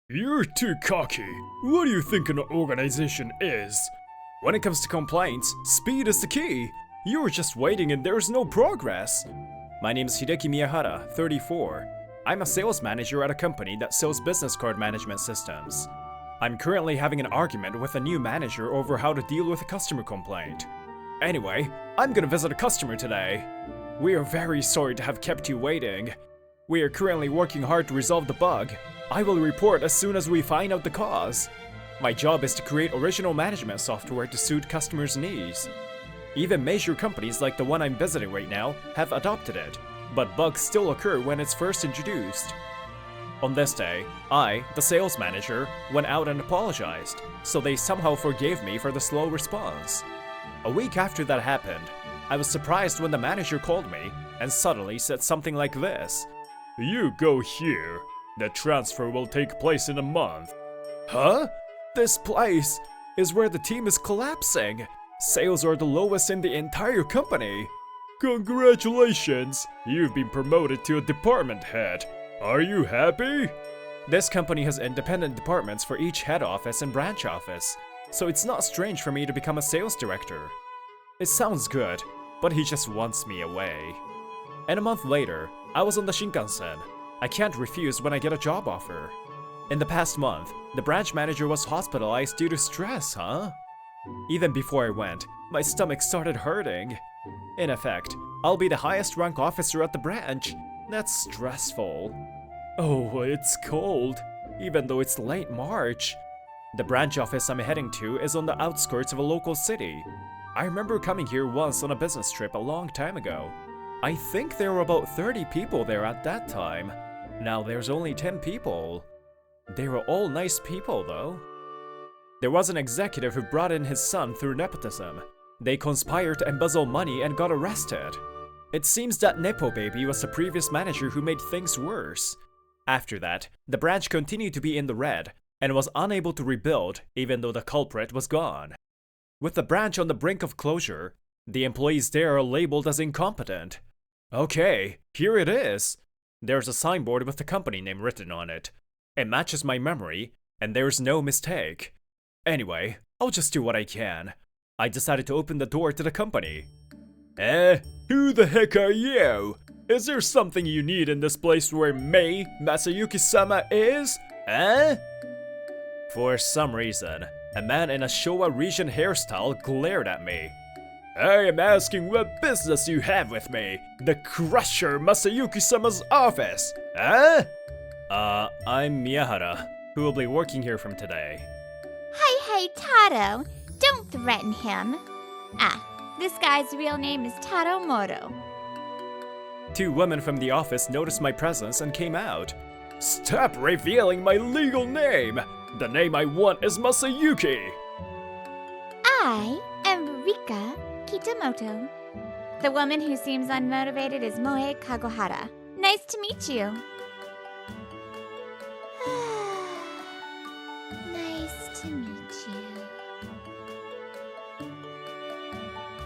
You're too cocky. What do you think an organization is? When it comes to complaints, speed is the key. You're just waiting and there's no progress. My name is Hideki Miyahara, 34. I'm a sales manager at a company that sells business card management systems. I'm currently having an argument with a new manager over how to deal with a customer complaint. Anyway, I'm gonna visit a customer today. We are very sorry to have kept you waiting. We are currently working hard to resolve the bug. I will report as soon as we find out the cause. My job is to create original management software to suit customers' needs. Even major companies like the one I'm visiting right now have adopted it, but bugs still occur when it's first introduced. On this day, I, the sales manager, went out and apologized, so they somehow forgave me for the slow response. A week after that happened, I was surprised when the manager called me and suddenly said something like this. You go here. The transfer will take place in a month. Huh? This place is where the team is collapsing. Sales are the lowest in the entire company. Congratulations! You've been promoted to a department head. Are you happy? This company has independent departments for each head office and branch office, so it's not strange for me to become a sales director. It sounds good, but he just wants me away. And a month later, I was on the Shinkansen. I can't refuse when I get a job offer. In the past month, the branch manager was hospitalized due to stress, huh? Even before I went, my stomach started hurting. In effect, I'll be the highest rank officer at the branch. That's stressful. Oh, it's cold, even though it's late March. The branch office I'm heading to is on the outskirts of a local city. I remember coming here once on a business trip a long time ago. I think there were about 30 people there at that time. Now there's only 10 people. They were all nice people though. There was an executive who brought in his son through nepotism. They conspired to embezzle money and got arrested. It seems that Nepo Baby was the previous manager who made things worse. After that, the branch continued to be in the red and was unable to rebuild even though the culprit was gone. With the branch on the brink of closure, the employees there are labeled as incompetent. Okay, here it is. There's a signboard with the company name written on it. It matches my memory, and there's no mistake. Anyway, I'll just do what I can. I decided to open the door to the company. Who the heck are you? Is there something you need in this place where Mei Masayuki-sama is? For some reason, a man in a Showa region hairstyle glared at me. I am asking what business you have with me, the Crusher Masayuki-sama's office, I'm Miyahara, who will be working here from today. Hey, Taro, don't threaten him. This guy's real name is Taro Moro. Two women from the office noticed my presence and came out. Stop revealing my legal name! The name I want is Masayuki! I am Rika Kitamoto. The woman who seems unmotivated is Moe Kagohara. Nice to meet you. Nice to meet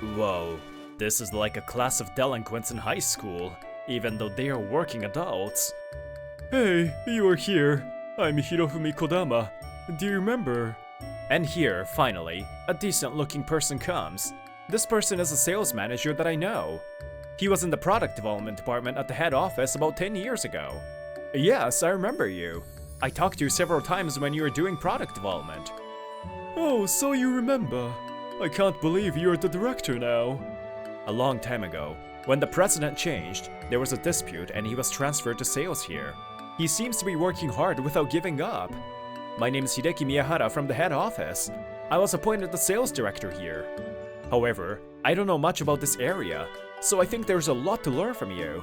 you. Whoa, this is like a class of delinquents in high school, even though they are working adults. Hey, you are here. I'm Hirofumi Kodama. Do you remember? And here, finally, a decent-looking person comes. This person is a sales manager that I know. He was in the product development department at the head office about 10 years ago. Yes, I remember you. I talked to you several times when you were doing product development. Oh, so you remember. I can't believe you're the director now. A long time ago, when the president changed, there was a dispute and he was transferred to sales here. He seems to be working hard without giving up. My name is Hideki Miyahara from the head office. I was appointed the sales director here. However, I don't know much about this area, so I think there's a lot to learn from you.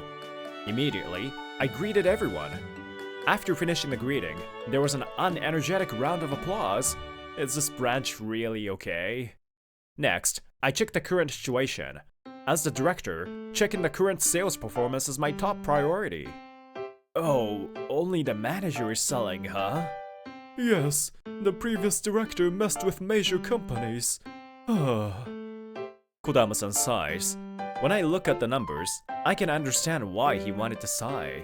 Immediately, I greeted everyone. After finishing the greeting, there was an unenergetic round of applause. Is this branch really okay? Next, I checked the current situation. As the director, checking the current sales performance is my top priority. Oh, only the manager is selling, huh? Yes, the previous director messed with major companies. Kodama-san sighs. When I look at the numbers, I can understand why he wanted to sigh.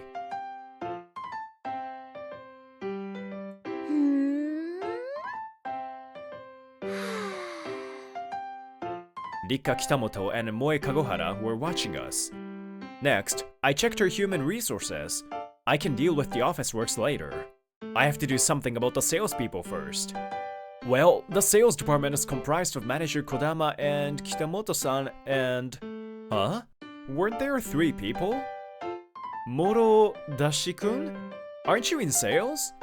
Rika Kitamoto and Moe Kagohara were watching us. Next, I checked her human resources. I can deal with the office works later. I have to do something about the salespeople first. Well, the sales department is comprised of manager Kodama and Kitamoto-san and... Huh? Weren't there 3 people? Morodashi-kun? Aren't you in sales?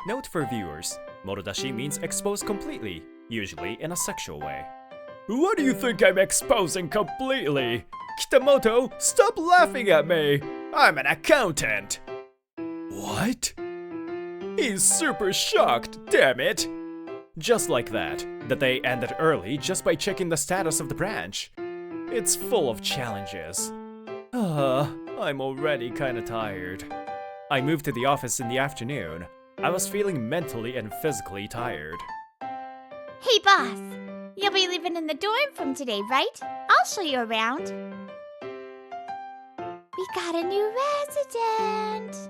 Note for viewers, Morodashi means exposed completely, usually in a sexual way. What do you think I'm exposing completely? Kitamoto, stop laughing at me! I'm an accountant! What? He's super shocked, damn it! Just like that, the day ended early just by checking the status of the branch. It's full of challenges. I'm already kinda tired. I moved to the office in the afternoon. I was feeling mentally and physically tired. Hey, boss. You'll be living in the dorm from today, right? I'll show you around. We got a new resident.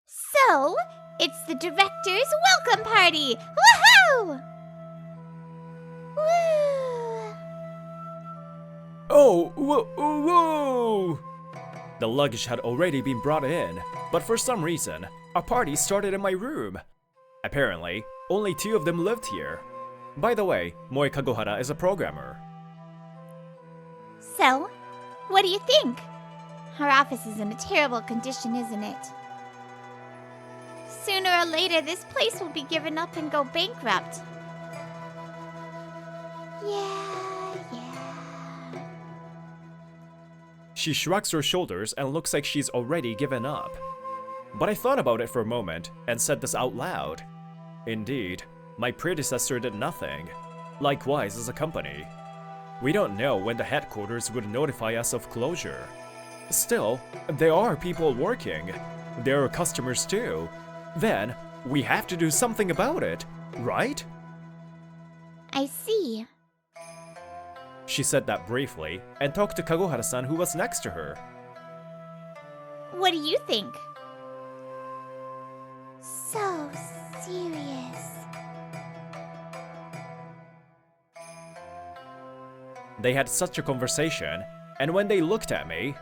So, it's the director's welcome party! Woohoo! Woo! Oh, whoa! The luggage had already been brought in, but for some reason, a party started in my room. Apparently, only 2 of them lived here. By the way, Moe Kagohara is a programmer. So, what do you think? Our office is in a terrible condition, isn't it? Sooner or later, this place will be given up and go bankrupt. Yeah. She shrugs her shoulders and looks like she's already given up. But I thought about it for a moment and said this out loud. Indeed, my predecessor did nothing. Likewise as a company. We don't know when the headquarters would notify us of closure. Still, there are people working. There are customers too. Then, we have to do something about it, right? I see. She said that briefly and talked to Kagohara-san who was next to her. What do you think? So serious. They had such a conversation, and when they looked at me,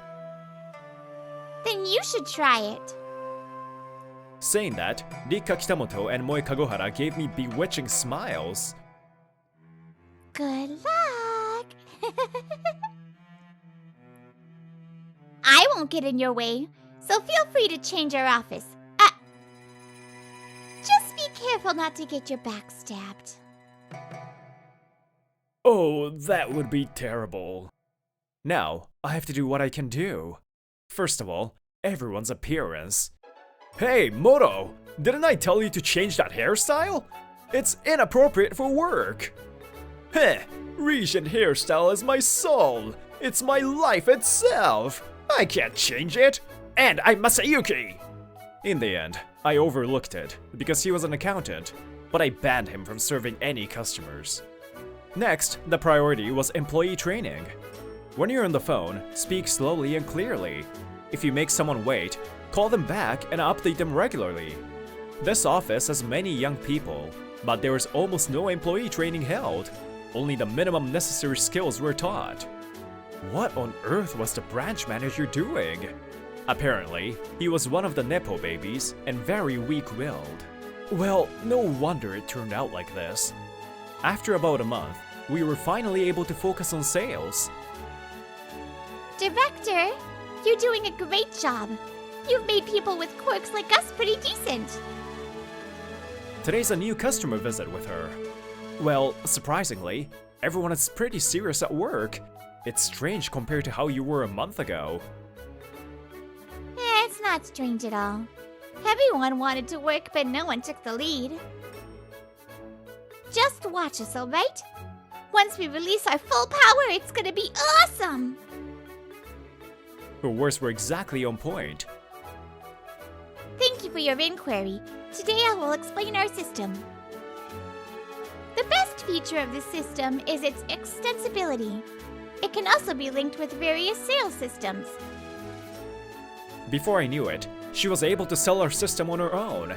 Then you should try it. saying that, Rika Kitamoto and Moe Kagohara gave me bewitching smiles. Good luck. I won't get in your way, so feel free to change our office. Just be careful not to get your back stabbed. Oh, that would be terrible. Now, I have to do what I can do. First of all, everyone's appearance. Hey, Moro! Didn't I tell you to change that hairstyle? It's inappropriate for work. Heh, Regent hairstyle is my soul. It's my life itself. I can't change it. And I'm Masayuki. In the end, I overlooked it because he was an accountant, but I banned him from serving any customers. Next, the priority was employee training. When you're on the phone, speak slowly and clearly. If you make someone wait, call them back and update them regularly. This office has many young people, but there is almost no employee training held. Only the minimum necessary skills were taught. What on earth was the branch manager doing? Apparently, he was one of the Nepo babies and very weak-willed. Well, no wonder it turned out like this. After about a month, we were finally able to focus on sales. Director, you're doing a great job. You've made people with quirks like us pretty decent. Today's a new customer visit with her. Well, surprisingly, everyone is pretty serious at work. It's strange compared to how you were a month ago. It's not strange at all. Everyone wanted to work, but no one took the lead. Just watch us, alright? Once we release our full power, it's gonna be awesome! Her words were exactly on point. Thank you for your inquiry. Today I will explain our system. The best feature of this system is its extensibility. It can also be linked with various sales systems. Before I knew it, she was able to sell our system on her own.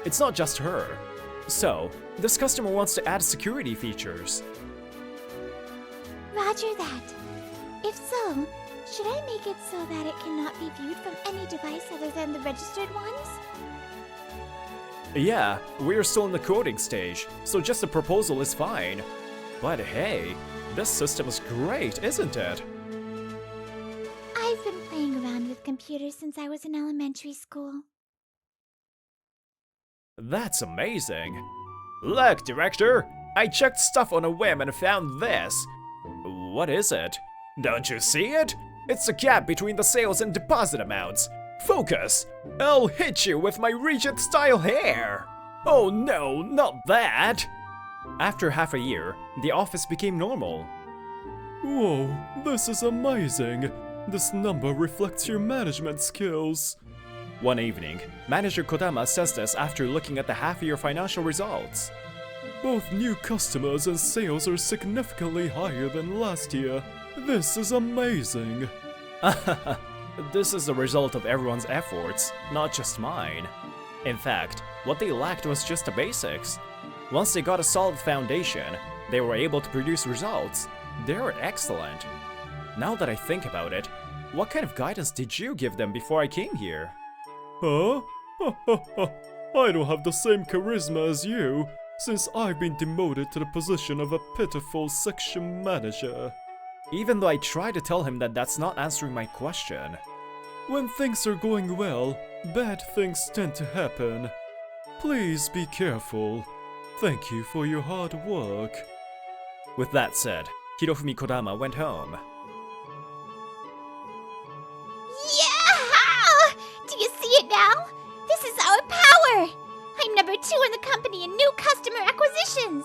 It's not just her. So, this customer wants to add security features. Roger that. If so, should I make it so that it cannot be viewed from any device other than the registered ones? Yeah, we're still in the coding stage, so just a proposal is fine. But hey, this system is great, isn't it? I've been playing around with computers since I was in elementary school. That's amazing. Look, Director! I checked stuff on a whim and found this. What is it? Don't you see it? It's the gap between the sales and deposit amounts. Focus! I'll hit you with my Regent-style hair! Oh no, not that! After half a year, the office became normal. Whoa, this is amazing. This number reflects your management skills. One evening, Manager Kodama says this after looking at the half-year financial results. Both new customers and sales are significantly higher than last year. This is amazing. This is the result of everyone's efforts, not just mine. In fact, what they lacked was just the basics. Once they got a solid foundation, they were able to produce results. They were excellent. Now that I think about it, what kind of guidance did you give them before I came here? Huh? I don't have the same charisma as you, since I've been demoted to the position of a pitiful section manager. Even though I try to tell him that that's not answering my question. When things are going well, bad things tend to happen. Please be careful. Thank you for your hard work. With that said, Hirofumi Kodama went home. Yeah! Do you see it now? This is our power! I'm number 2 in the company in new customer acquisitions!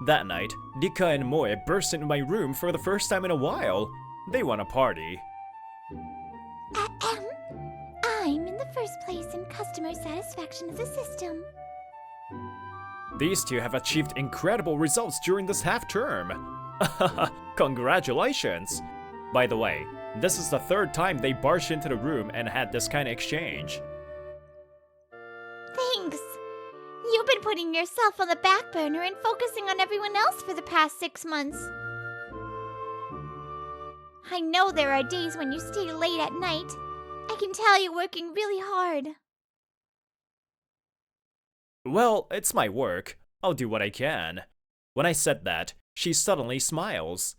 That night, Rika and Moe burst into my room for the first time in a while. They want a party. I'm in the first place in customer satisfaction of the system. These two have achieved incredible results during this half-term. Congratulations! By the way, this is the 3rd time they barged into the room and had this kind of exchange. Thanks. You've been putting yourself on the back burner and focusing on everyone else for the past 6 months. I know there are days when you stay late at night. I can tell you're working really hard. Well, it's my work. I'll do what I can. When I said that, she suddenly smiles.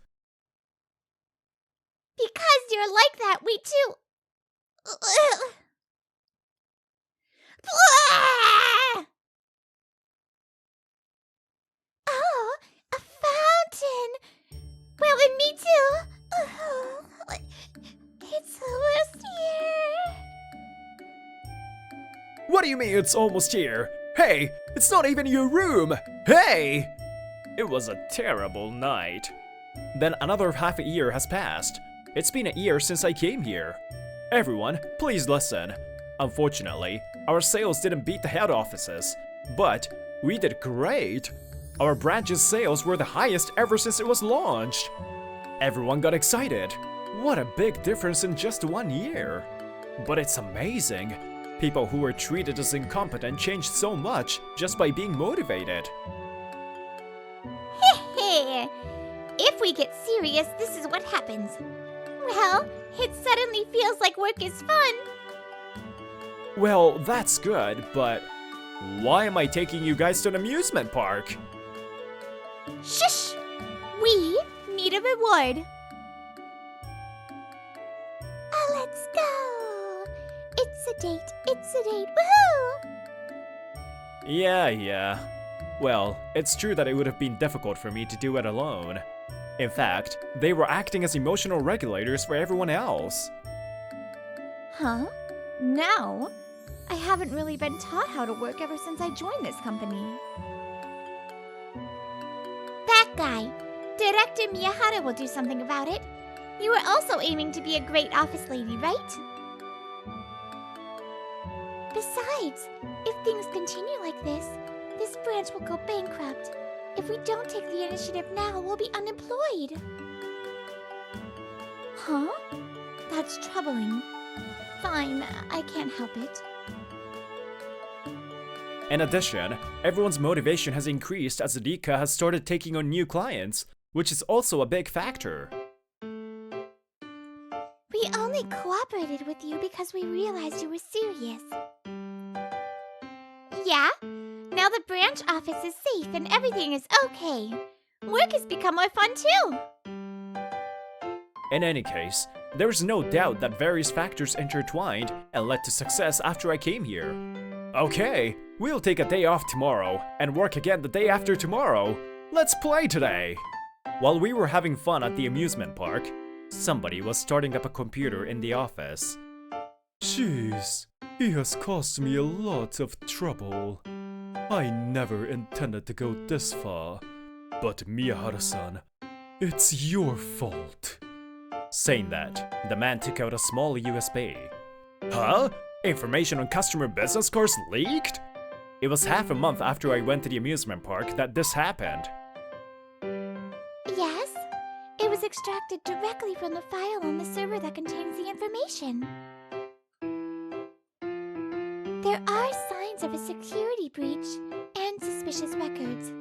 Because you're like that, we too... Oh, a fountain! Well, and me too! It's almost here! What do you mean it's almost here? Hey, it's not even your room! Hey! It was a terrible night. Then another half a year has passed. It's been a year since I came here. Everyone, please listen. Unfortunately, our sales didn't beat the head offices, but we did great. Our branch's sales were the highest ever since it was launched. Everyone got excited. What a big difference in just 1 year. But it's amazing. People who were treated as incompetent changed so much just by being motivated. Hey, if we get serious, this is what happens. Well, it suddenly feels like work is fun. Well, that's good, but why am I taking you guys to an amusement park? Shush! We need a reward. Let's go. It's a date, woohoo! Yeah. Well, it's true that it would have been difficult for me to do it alone. In fact, they were acting as emotional regulators for everyone else. Huh? Now? I haven't really been taught how to work ever since I joined this company. That guy, Director Miyahara, will do something about it. You were also aiming to be a great office lady, right? Besides, if things continue like this branch will go bankrupt. If we don't take the initiative now, we'll be unemployed. Huh? That's troubling. Fine, I can't help it. In addition, everyone's motivation has increased as Rika has started taking on new clients, which is also a big factor. We only cooperated with you because we realized you were serious. Yeah? Now the branch office is safe and everything is okay. Work has become more fun too. In any case, there's no doubt that various factors intertwined and led to success after I came here. Okay, we'll take a day off tomorrow and work again the day after tomorrow. Let's play today! While we were having fun at the amusement park, somebody was starting up a computer in the office. Jeez, he has caused me a lot of trouble. I never intended to go this far. But Miyahara-san, it's your fault. Saying that, the man took out a small USB. Huh? Information on customer business cards leaked? It was half a month after I went to the amusement park that this happened. Yes? It was extracted directly from the file on the server that contains the information. There are signs of a security breach and suspicious records.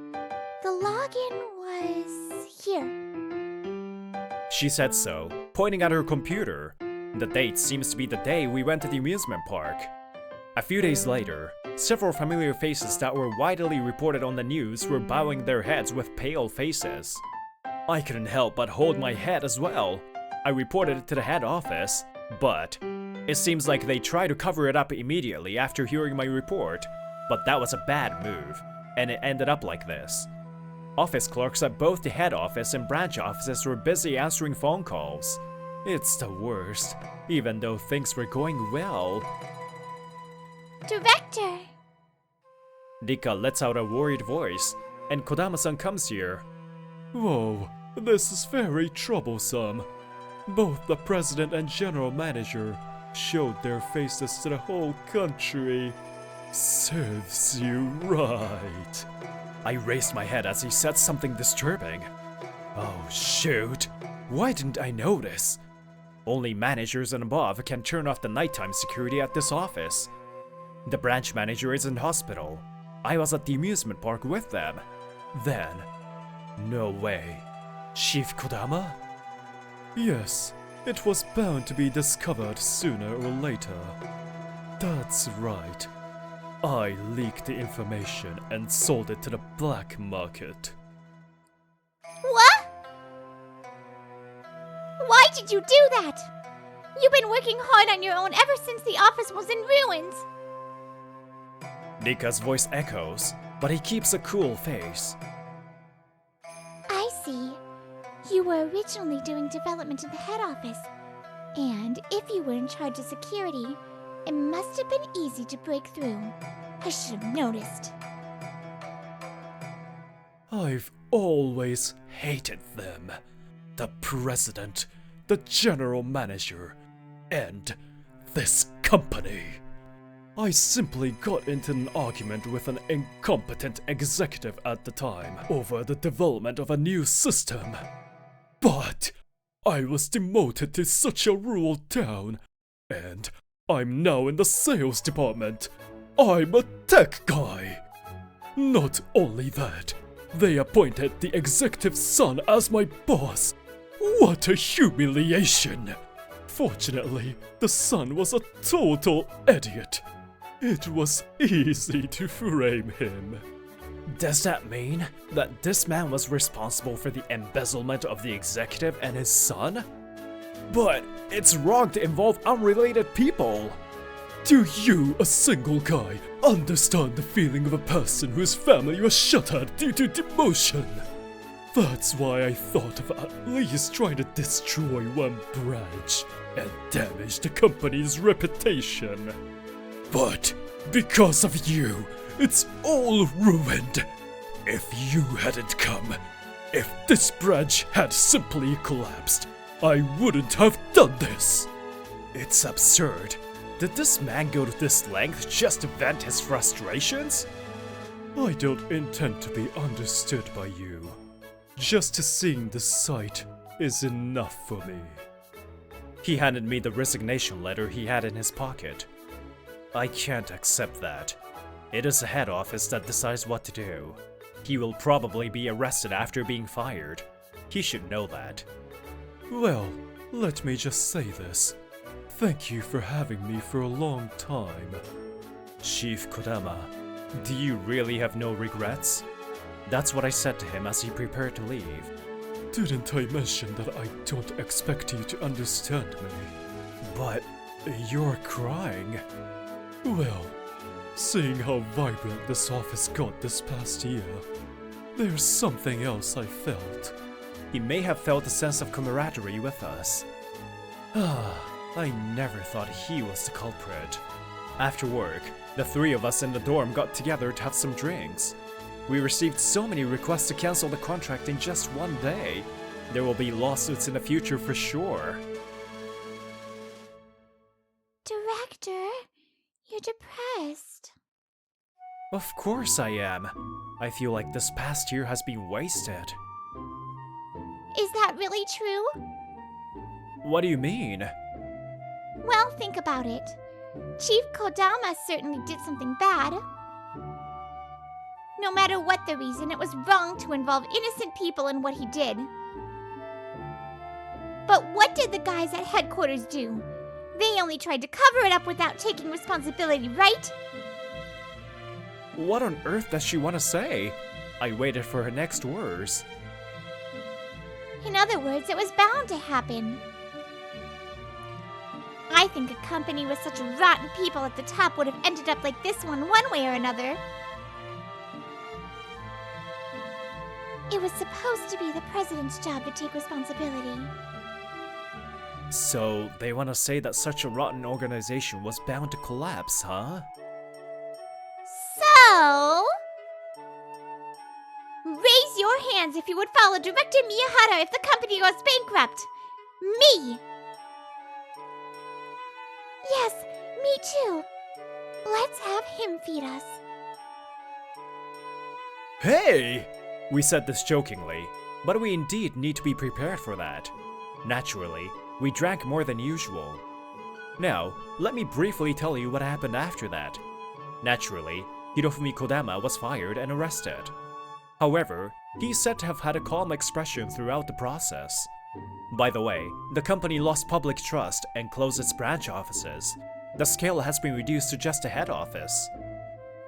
The login was here. She said so, pointing at her computer. The date seems to be the day we went to the amusement park. A few days later, several familiar faces that were widely reported on the news were bowing their heads with pale faces. I couldn't help but hold my head as well. I reported it to the head office, but it seems like they tried to cover it up immediately after hearing my report. But that was a bad move, and it ended up like this. Office clerks at both the head office and branch offices were busy answering phone calls. It's the worst, even though things were going well. Director! Rika lets out a worried voice, and Kodama-san comes here. Whoa, this is very troublesome. Both the president and general manager showed their faces to the whole country. Serves you right. I raised my head as he said something disturbing. Oh shoot, why didn't I notice? Only managers and above can turn off the nighttime security at this office. The branch manager is in hospital. I was at the amusement park with them. Then, no way. Chief Kodama? Yes, it was bound to be discovered sooner or later. That's right. I leaked the information and sold it to the black market. What? Why did you do that? You've been working hard on your own ever since the office was in ruins. Rika's voice echoes, but he keeps a cool face. I see. You were originally doing development in the head office. And if you were in charge of security, it must have been easy to break through. I should have noticed. I've always hated them. The president, the general manager, and this company. I simply got into an argument with an incompetent executive at the time over the development of a new system. But I was demoted to such a rural town, and I'm now in the sales department. I'm a tech guy. Not only that, they appointed the executive's son as my boss. What a humiliation! Fortunately, the son was a total idiot. It was easy to frame him. Does that mean that this man was responsible for the embezzlement of the executive and his son? But it's wrong to involve unrelated people. Do you, a single guy, understand the feeling of a person whose family was shuttered due to demotion? That's why I thought of at least trying to destroy one branch and damage the company's reputation. But because of you, it's all ruined. If you hadn't come, if this branch had simply collapsed, I wouldn't have done this. It's absurd. Did this man go to this length just to vent his frustrations? I don't intend to be understood by you. Just seeing the sight is enough for me. He handed me the resignation letter he had in his pocket. I can't accept that. It is the head office that decides what to do. He will probably be arrested after being fired. He should know that. Well, let me just say this. Thank you for having me for a long time. Chief Kodama, do you really have no regrets? That's what I said to him as he prepared to leave. Didn't I mention that I don't expect you to understand me? But You're crying. Well, seeing how vibrant this office got this past year, there's something else I felt. he may have felt a sense of camaraderie with us. I never thought he was the culprit. After work, the three of us in the dorm got together to have some drinks. We received so many requests to cancel the contract in just one day. There will be lawsuits in the future for sure. Director, you're depressed. Of course I am. I feel like this past year has been wasted. Is that really true? What do you mean? Well, think about it. Chief Kodama certainly did something bad. No matter what the reason, it was wrong to involve innocent people in what he did. But what did the guys at headquarters do? They only tried to cover it up without taking responsibility, right? What on earth does she want to say? I waited for her next words. In other words, it was bound to happen. I think a company with such rotten people at the top would have ended up like this one way or another. It was supposed to be the president's job to take responsibility. So, they want to say that such a rotten organization was bound to collapse, huh? So... raise your hands if you would follow Director Miyahara if the company goes bankrupt. Me! Yes, me too. Let's have him feed us. Hey! We said this jokingly, but we indeed need to be prepared for that. Naturally, we drank more than usual. Now, let me briefly tell you what happened after that. Naturally, Hirofumi Kodama was fired and arrested. However, he's said to have had a calm expression throughout the process. By the way, the company lost public trust and closed its branch offices. The scale has been reduced to just a head office.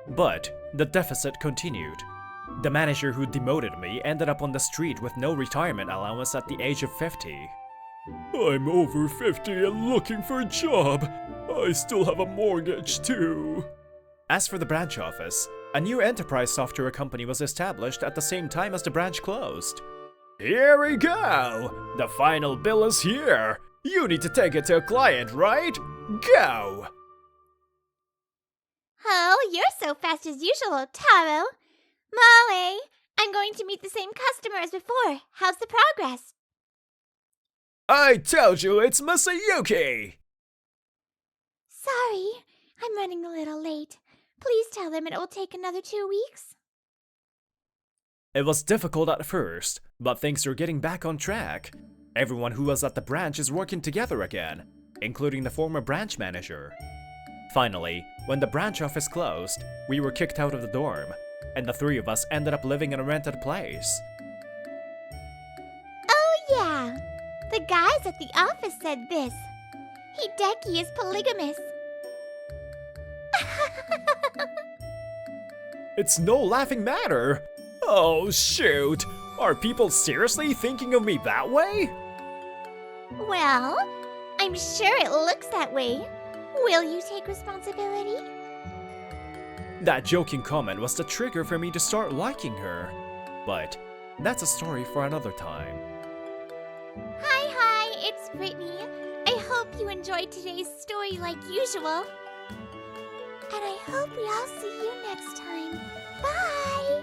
But the deficit continued. The manager who demoted me ended up on the street with no retirement allowance at the age of 50. I'm over 50 and looking for a job. I still have a mortgage too. As for the branch office, a new enterprise software company was established at the same time as the branch closed. Here we go! The final bill is here! You need to take it to a client, right? Go! Oh, you're so fast as usual, Taro. Molly, I'm going to meet the same customer as before. How's the progress? I told you it's Masayuki! Sorry, I'm running a little late. Please tell them it will take another 2 weeks. It was difficult at first, but things are getting back on track. Everyone who was at the branch is working together again, including the former branch manager. Finally, when the branch office closed, we were kicked out of the dorm, and the three of us ended up living in a rented place. Oh yeah, the guys at the office said this. Hideki is polygamous. It's no laughing matter! Oh shoot! Are people seriously thinking of me that way? Well, I'm sure it looks that way. Will you take responsibility? That joking comment was the trigger for me to start liking her. But that's a story for another time. Hi, it's Brittany. I hope you enjoyed today's story like usual. And I hope we all see you next time. Bye!